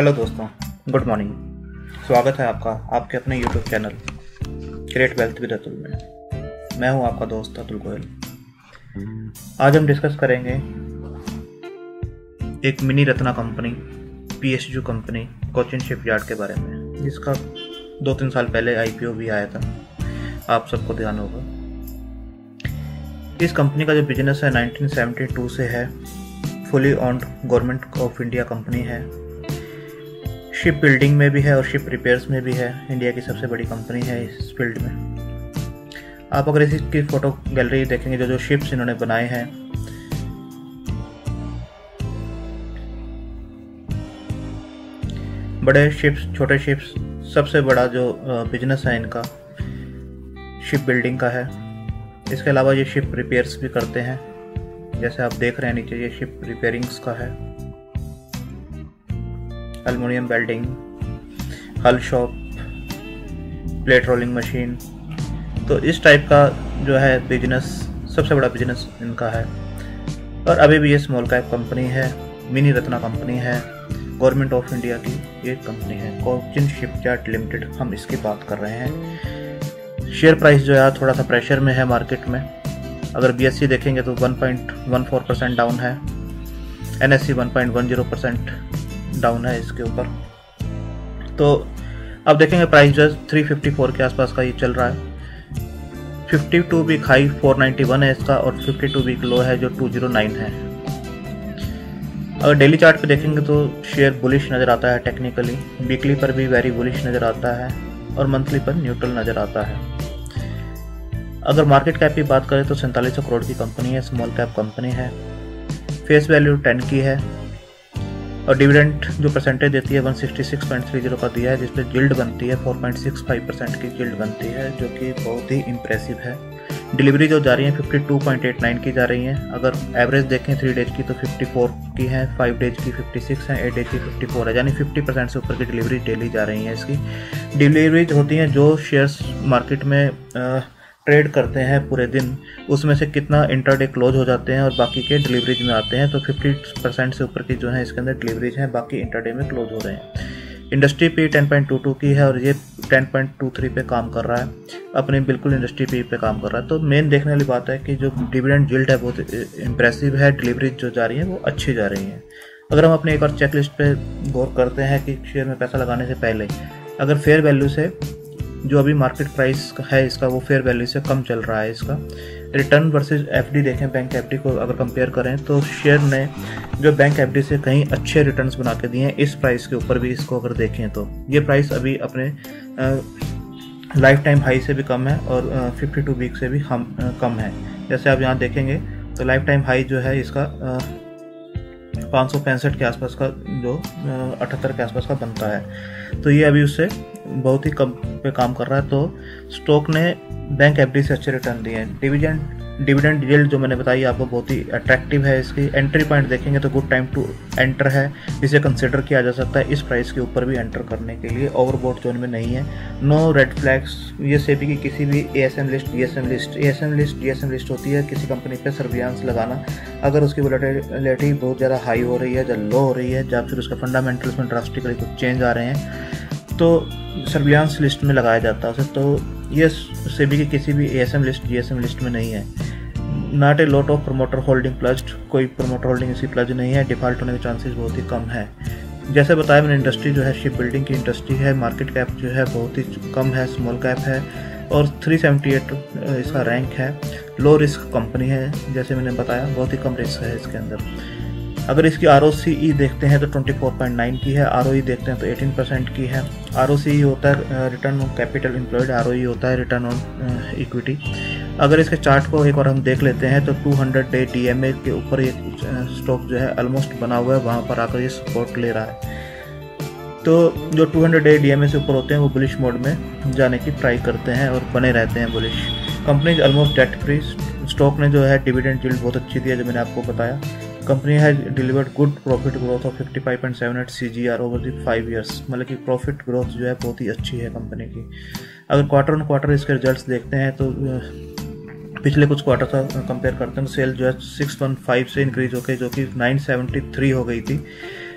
Hello दोस्तों, good morning. स्वागत है आपका आपके अपने YouTube channel create wealth with Atul में। मैं हूं आपका दोस्त अतुल गोयल। आज हम डिस्कस करेंगे एक mini Ratna company PSU company Cochin shipyard के बारे में, जिसका 2-3 साल पहले IPO भी आया था, आप सबको ध्यान होगा। इस कंपनी का जो बिजनेस है 1972 से है, fully owned government of India company है। शिप बिल्डिंग में भी है और शिप रिपेयर्स में भी है। इंडिया की सबसे बड़ी कंपनी है इस फील्ड में। आप अगर इसकी फोटो गैलरी देखेंगे, जो शिप्स इन्होंने बनाए हैं, बड़े शिप्स, छोटे शिप्स, सबसे बड़ा जो बिजनेस है इनका शिप बिल्डिंग का है। इसके अलावा ये शिप रिपेयर्स भी करते हैं, जैसे आप देख रहे हैं नीचे, ये शिप रिपेयरिंग्स का है। एल्युमिनियम वेल्डिंग, हल शॉप, प्लेट रोलिंग मशीन, तो इस टाइप का जो है बिजनेस, सबसे बड़ा बिजनेस इनका है। और अभी भी ये स्मॉल कैप कंपनी है, मिनी रत्ना कंपनी है, गवर्नमेंट ऑफ इंडिया की ये कंपनी है, कोचिन शिपयार्ड लिमिटेड। हम इसकी बात कर रहे हैं। शेयर प्राइस जो है थोड़ा सा प्रेशर में है मार्केट में। अगर BSE देखेंगे तो 1.14% डाउन है, NSE 1.10% डाउन है इसके ऊपर। तो अब देखेंगे प्राइस जो है 354 के आसपास का ये चल रहा है। 52 वीक हाई 491 है इसका, और 52 वीक लो है जो 209 है। अगर डेली चार्ट पे देखेंगे तो शेयर बुलिश नज़र आता है टेक्निकली, वीकली पर भी वेरी बुलिश नज़र आता है, और मंथली पर न्यूट्रल नज़र आता है। अगर मार्केट कैप की बात करें तो 4700 करोड़ की कंपनी है, स्मॉल कैप कंपनी है। फेस वैल्यू 10 की है, और डिविडेंड जो परसेंटेज देती है 166.30 का दिया है, जिसपे जिल्ड बनती है 4.65% की जिल्ड बनती है, जो कि बहुत ही इम्प्रेसिव है। डिलीवरी जो जा रही है 52.89 की जा रही है। अगर एवरेज देखें 3 डेज की तो 54 की है, 5 डेज की 56 है, 8 डेज की 54 है, यानी 50% से ऊपर की डिलीवरी डेली जा रही है। इसकी डिलीवरीज होती हैं जो शेयर्स मार्केट में ट्रेड करते हैं पूरे दिन, उसमें से कितना इंटरडे क्लोज हो जाते हैं और बाकी के डिलीवरीज में आते हैं। तो 50% से ऊपर की जो है इसके अंदर डिलीवरीज हैं, बाकी इंटरडे में क्लोज हो रहे हैं। इंडस्ट्री पी 10.22 की है, और ये 10.23 पे काम कर रहा है, अपनी बिल्कुल इंडस्ट्री पी पे काम कर रहा है। तो मेन देखने वाली बात है कि जो डिविडेंड यील्ड है बहुत इंप्रेसिव है, डिलीवरीज जो जा रही है वो अच्छी जा रही है। अगर हम अपने एक और चेकलिस्ट पे गौर करते हैं कि शेयर में पैसा लगाने से पहले अगर फेयर वैल्यू से, जो अभी मार्केट प्राइस है इसका, वो फेयर वैल्यू से कम चल रहा है। इसका रिटर्न वर्सेस FD देखें, बैंक FD को अगर कंपेयर करें तो शेयर ने जो बैंक FD से कहीं अच्छे रिटर्न्स बना के दिए हैं इस प्राइस के ऊपर भी। इसको अगर देखें तो ये प्राइस अभी अपने लाइफ टाइम हाई से भी कम है, और 52 वीक से भी कम है। जैसे आप यहाँ देखेंगे तो लाइफ टाइम हाई जो है इसका 565 के आसपास का, जो 78 के आसपास का बनता है। तो ये अभी उससे बहुत ही कम पे काम कर रहा है। तो स्टॉक ने बैंक FD से अच्छे रिटर्न दिए हैं। डिविडेंड यील्ड जो मैंने बताई आपको बहुत ही अट्रैक्टिव है। इसकी एंट्री पॉइंट देखेंगे तो गुड टाइम टू एंटर है, इसे कंसिडर किया जा सकता है इस प्राइस के ऊपर भी एंटर करने के लिए। ओवरबॉट जोन में नहीं है, नो रेड फ्लैग्स। ये सेबी की किसी भी ASM लिस्ट, GSM लिस्ट होती है किसी कंपनी पे सर्विलांस लगाना। अगर उसकी वोलेटिलिटी बहुत ज़्यादा हाई हो रही है, या लो हो रही है, या फिर उसका फंडामेंटल्स में ड्रास्टिकली कुछ चेंज आ रहे हैं, तो सर्विलांस लिस्ट में लगाया जाता है उसे। तो ये सेबी की किसी भी ASM लिस्ट, GSM लिस्ट में नहीं है। Not a lot of promoter holding pledged, कोई प्रमोटर होल्डिंग इसकी प्लज नहीं है। डिफॉल्ट होने के चांसेस बहुत ही कम है। जैसे बताया मैंने, इंडस्ट्री जो है शिप बिल्डिंग की इंडस्ट्री है, मार्केट कैप जो है बहुत ही कम है, स्मॉल कैप है, और 378 इसका रैंक है। लो रिस्क कंपनी है, जैसे मैंने बताया बहुत ही कम रिस्क है इसके अंदर। अगर इसकी ROCE देखते हैं तो 24.9 की है, ROE देखते हैं तो 18% की है। ROCE होता है return on capital employed, ROE होता है रिटर्न ऑन इक्विटी। अगर इसके चार्ट को एक बार हम देख लेते हैं तो 200 डे DMA के ऊपर ये स्टॉक जो है ऑलमोस्ट बना हुआ है, वहाँ पर आकर ये सपोर्ट ले रहा है। तो जो 200 डे DMA से ऊपर होते हैं वो बुलिश मोड में जाने की ट्राई करते हैं और बने रहते हैं bullish. Company almost debt free. Stock ने जो है डिविडेंड यील्ड बहुत अच्छी दी है, जो मैंने आपको बताया। Company has delivered good profit growth of 55.78 CGR over the 5 years, मतलब कि प्रॉफिट ग्रोथ जो है बहुत ही अच्छी है कंपनी की। अगर क्वार्टर ऑन क्वार्टर इसके रिजल्ट्स देखते हैं तो पिछले कुछ क्वार्टर से कंपेयर करते हैं तो सेल जो है 615 से इंक्रीज होकर जो कि 973 हो गई थी,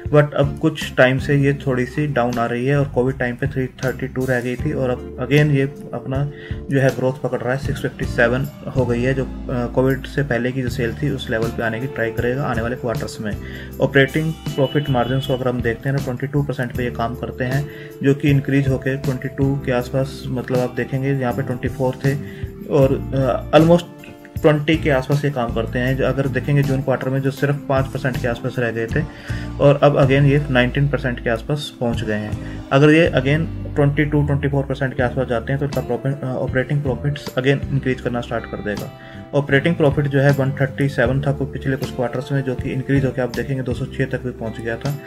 बट अब कुछ टाइम से ये थोड़ी सी डाउन आ रही है और कोविड टाइम पे 332 रह गई थी और अब अगेन ये अपना जो है ग्रोथ पकड़ रहा है, 657 हो गई है, जो कोविड से पहले की जो सेल थी उस लेवल पे आने की ट्राई करेगा आने वाले क्वार्टर्स में। ऑपरेटिंग प्रॉफिट मार्जिन को अगर हम देखते हैं ना 22% पे ये काम करते हैं, जो कि इंक्रीज होकर 22 के आसपास, मतलब आप देखेंगे यहाँ पे 24 थे और ऑलमोस्ट 20 के आसपास ये काम करते हैं। जो अगर देखेंगे जून क्वार्टर में जो सिर्फ 5% के आसपास रह गए थे और अब अगेन ये 19% के आसपास पहुंच गए हैं। अगर ये अगेन 22-24% के आसपास जाते हैं तो इनका ऑपरेटिंग प्रॉफिट्स अगेन इंक्रीज करना स्टार्ट कर देगा। ऑपरेटिंग प्रॉफिट जो है 137 था पिछले कुछ क्वार्टर्स में, जो कि इंक्रीज होकर आप देखेंगे 206 तक भी पहुंच गया था।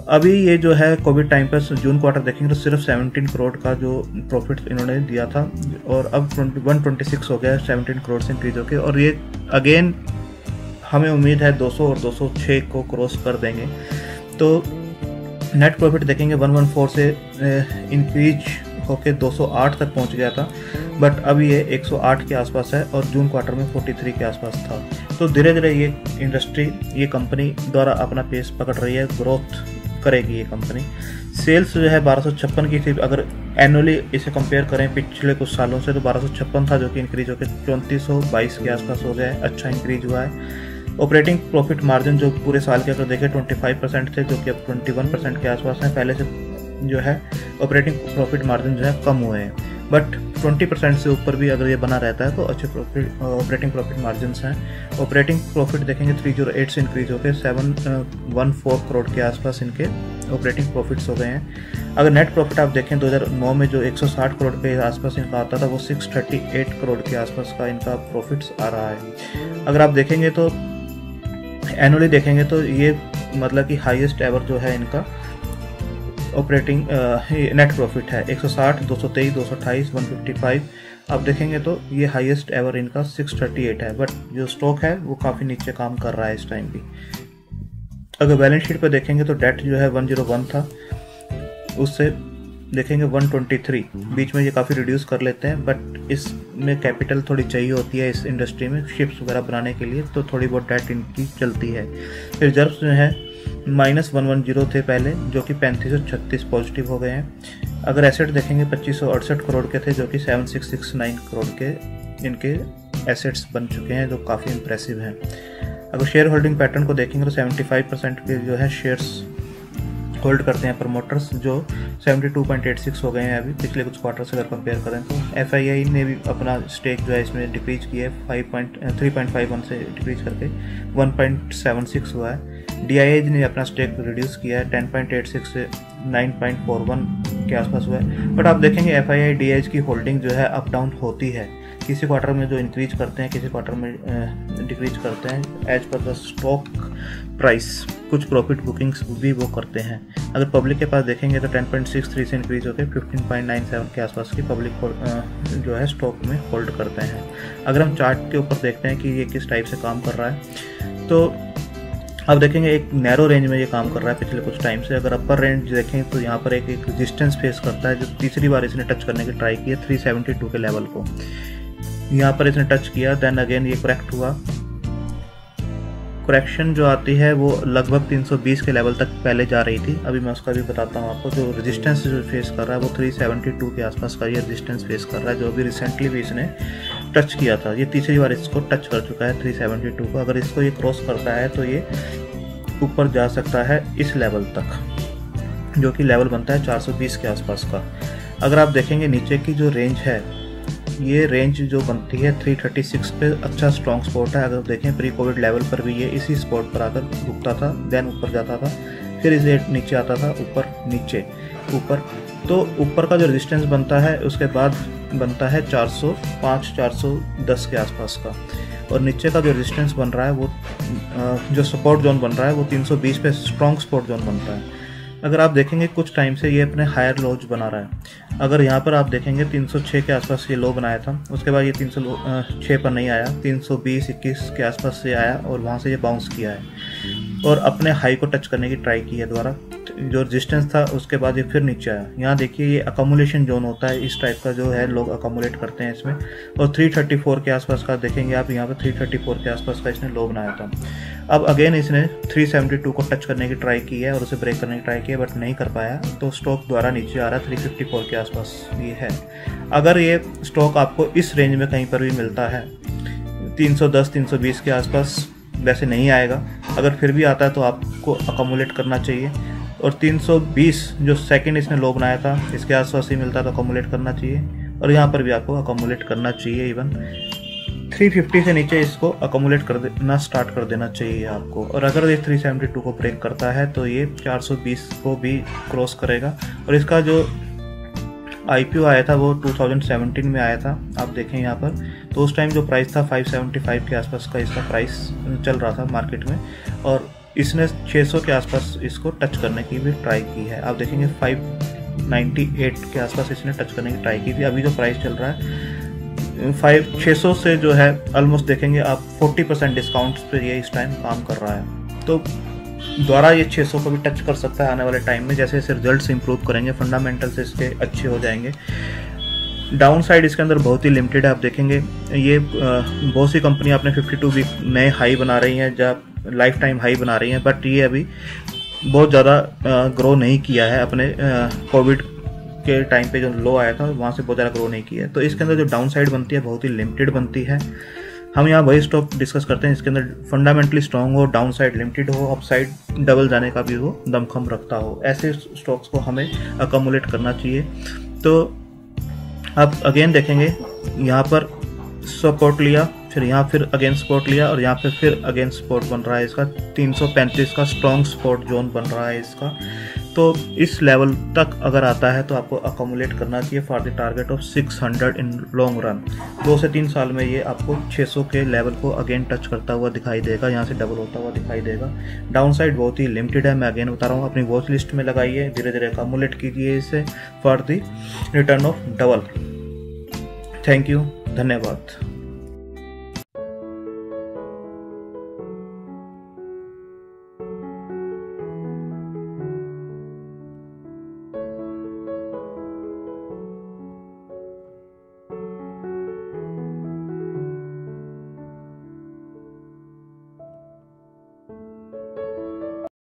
अभी ये जो है कोविड टाइम पर जून क्वार्टर देखेंगे तो सिर्फ 17 करोड़ का जो प्रॉफिट इन्होंने दिया था और अब 126 हो गया है 17 करोड़ से इंक्रीज होकर, और ये अगेन हमें उम्मीद है 200 और 206 को क्रॉस कर देंगे। तो नेट प्रॉफिट देखेंगे 114 से इंक्रीज होकर 208 तक पहुंच गया था, बट अब ये 108 के आसपास है और जून क्वार्टर में 43 के आसपास था। तो धीरे धीरे ये इंडस्ट्री, ये कंपनी द्वारा अपना पेस पकड़ रही है, ग्रोथ करेगी ये कंपनी। सेल्स जो है 1256 की थी, अगर एनुअली इसे कंपेयर करें पिछले कुछ सालों से तो 1256 था, जो कि इंक्रीज होकर 3422 के आसपास हो गया है, अच्छा इंक्रीज हुआ है। ऑपरेटिंग प्रॉफिट मार्जिन जो पूरे साल के अगर देखें 25% थे, जो कि अब 21% के आसपास है। पहले से जो है ऑपरेटिंग प्रॉफिट मार्जिन जो है कम हुए हैं, बट 20% से ऊपर भी अगर ये बना रहता है तो अच्छे ऑपरेटिंग प्रॉफिट मार्जिन हैं। ऑपरेटिंग प्रॉफिट देखेंगे 308 से इंक्रीज होकर 714 करोड़ के आसपास इनके ऑपरेटिंग प्रॉफिट्स हो गए हैं। अगर नेट प्रॉफिट आप देखें 2009 में जो 160 करोड़ के आसपास इनका आता था, वो 638 करोड़ के आसपास का इनका प्रॉफिट्स आ रहा है। अगर आप देखेंगे तो एनुअली देखेंगे तो ये मतलब कि हाईएस्ट एवर जो है इनका ऑपरेटिंग नेट प्रॉफिट है 160, 223, 228, 155। आप देखेंगे तो ये हाईएस्ट एवर इनका 638 है, बट जो स्टॉक है वो काफ़ी नीचे काम कर रहा है इस टाइम भी। अगर बैलेंस शीट पे देखेंगे तो डेट जो है 101 था, उससे देखेंगे 123, बीच में ये काफ़ी रिड्यूस कर लेते हैं, बट इसमें कैपिटल थोड़ी चाहिए होती है इस इंडस्ट्री में शिप्स वगैरह बनाने के लिए, तो थोड़ी बहुत डेट इनकी चलती है। रिजर्व्स जो है -110 थे पहले, जो कि 3536 पॉजिटिव हो गए हैं। अगर एसेट देखेंगे 2568 करोड़ के थे, जो कि 7669 करोड़ के इनके एसेट्स बन चुके हैं, जो काफ़ी इंप्रेसिव हैं। अगर शेयर होल्डिंग पैटर्न को देखेंगे तो 75% के जो है शेयर्स होल्ड करते हैं प्रमोटर्स, जो 72.86 हो गए हैं अभी पिछले कुछ क्वार्टर से अगर कंपेयर करें तो। FII ने भी अपना स्टेक जो है इसमें डिक्रीज किया है 3.51 से डिक्रीज करके 1.76 हुआ है। DIA ने अपना स्टेक रिड्यूस किया है 10.86 से 9.41 के आसपास हुआ है। बट आप देखेंगे FII DIA की होल्डिंग जो है अप डाउन होती है, किसी क्वार्टर में जो इंक्रीज करते हैं, किसी क्वार्टर में डिक्रीज करते हैं as per the stock price. कुछ प्रॉफिट बुकिंग्स भी वो करते हैं। अगर पब्लिक के पास देखेंगे तो 10.63 से इंक्रीज होकर 15.97 के आसपास की पब्लिक जो है स्टॉक में होल्ड करते हैं। अगर हम चार्ट के ऊपर देखते हैं कि ये किस टाइप से काम कर रहा है, तो आप देखेंगे एक नैरो रेंज में ये काम कर रहा है पिछले कुछ टाइम से। अगर अपर रेंज देखें तो यहाँ पर एक रेजिस्टेंस फेस करता है, जो तीसरी बार इसने टच करने की ट्राई की है 372 के लेवल को। यहाँ पर इसने टच किया, देन अगेन ये करेक्ट हुआ। करेक्शन जो आती है वो लगभग 320 के लेवल तक पहले जा रही थी, अभी मैं उसका भी बताता हूँ आपको। जो रेजिस्टेंस जो फेस कर रहा है वो 372 के आसपास का ये रेजिस्टेंस फेस कर रहा है, जो अभी रिसेंटली भी इसने टच किया था। ये तीसरी बार इसको टच कर चुका है 372 को। अगर इसको ये क्रॉस करता है तो ये ऊपर जा सकता है इस लेवल तक, जो कि लेवल बनता है 420 के आसपास का। अगर आप देखेंगे नीचे की जो रेंज है, ये रेंज जो बनती है 336 पे अच्छा स्ट्रॉन्ग स्पॉट है। अगर देखें प्री कोविड लेवल पर भी ये इसी स्पॉट पर आकर रुकता था, देन ऊपर जाता था, फिर इसे नीचे आता था, ऊपर नीचे ऊपर। तो ऊपर का जो रेजिस्टेंस बनता है उसके बाद बनता है 405 410 के आसपास का, और नीचे का जो रेजिस्टेंस बन रहा है वो जो सपोर्ट जोन बन रहा है वो 320 पे स्ट्रॉन्ग सपोर्ट जोन बनता है। अगर आप देखेंगे कुछ टाइम से ये अपने हायर लोज बना रहा है। अगर यहाँ पर आप देखेंगे 306 के आसपास ये लो बनाया था, उसके बाद ये 306 पर नहीं आया, 320-21 के आसपास से आया और वहाँ से ये बाउंस किया है और अपने हाई को टच करने की ट्राई की है दोबारा जो रेजिस्टेंस था उसके बाद ये फिर नीचे आया। यहाँ देखिए ये अकोमुलेशन जोन होता है, इस टाइप का जो है लोग अकोमुलेट करते हैं इसमें। और 334 के आसपास का देखेंगे आप, यहाँ पे 334 के आसपास का इसने लो बनाया था। अब अगेन इसने 372 को टच करने की ट्राई की है और उसे ब्रेक करने की ट्राई की है, बट नहीं कर पाया, तो स्टॉक द्वारा नीचे आ रहा है 354 के आसपास ये है। अगर ये स्टॉक आपको इस रेंज में कहीं पर भी मिलता है 310 320 के आसपास, वैसे नहीं आएगा, अगर फिर भी आता है तो आपको अकोमुलेट करना चाहिए। और 320 जो सेकंड इसने लो बनाया था इसके आसपास ही मिलता है तो अकोमुलेट करना चाहिए, और यहाँ पर भी आपको अकोमुलेट करना चाहिए। इवन 350 से नीचे इसको अकोमुलेट कर देना स्टार्ट कर देना चाहिए आपको। और अगर ये 372 को ब्रेक करता है तो ये 420 को भी क्रॉस करेगा। और इसका जो IPO आया था वो 2017 में आया था, आप देखें यहाँ पर, तो उस टाइम जो प्राइस था 575 के आसपास का इसका प्राइस चल रहा था मार्केट में, और इसने 600 के आसपास इसको टच करने की भी ट्राई की है। आप देखेंगे 598 के आसपास इसने टच करने की ट्राई की थी। अभी जो प्राइस चल रहा है 600 से जो है ऑलमोस्ट देखेंगे आप 40% डिस्काउंट्स पे ये इस टाइम काम कर रहा है, तो द्वारा ये 600 को भी टच कर सकता है आने वाले टाइम में, जैसे जैसे रिजल्ट्स इंप्रूव करेंगे, फंडामेंटल्स इसके अच्छे हो जाएंगे। डाउन साइड इसके अंदर बहुत ही लिमिटेड है। आप देखेंगे ये बहुत सी कंपनी अपने 52 वीक नए हाई बना रही हैं, जब लाइफ टाइम हाई बना रही हैं, बट ये अभी बहुत ज़्यादा ग्रो नहीं किया है। अपने कोविड के टाइम पे जो लो आया था वहाँ से बहुत ज़्यादा ग्रो नहीं किया है, तो इसके अंदर जो डाउन साइड बनती है बहुत ही लिमिटेड बनती है। हम यहाँ वही स्टॉक डिस्कस करते हैं इसके अंदर फंडामेंटली स्ट्रॉन्ग हो, डाउन साइड लिमिटेड हो, अप साइड डबल जाने का भी वो दमखम रखता हो, ऐसे स्टॉक्स को हमें अकोमुलेट करना चाहिए। तो आप अगेन देखेंगे यहाँ पर सपोर्ट लिया, फिर यहाँ फिर अगेन सपोर्ट लिया, और यहाँ पे फिर अगेन सपोर्ट बन रहा है इसका 335 का स्ट्रॉन्ग सपोर्ट जोन बन रहा है इसका। तो इस लेवल तक अगर आता है तो आपको अकोमुलेट करना चाहिए for the target of 600 in long run. 2 से 3 साल में ये आपको 600 के लेवल को अगेन टच करता हुआ दिखाई देगा, यहाँ से डबल होता हुआ दिखाई देगा। डाउन साइड बहुत ही लिमिटेड है, मैं अगेन बता रहा हूँ, अपनी वॉच लिस्ट में लगाइए, धीरे धीरे अकोमुलेट कीजिए इसे for the return of double. Thank you, धन्यवाद।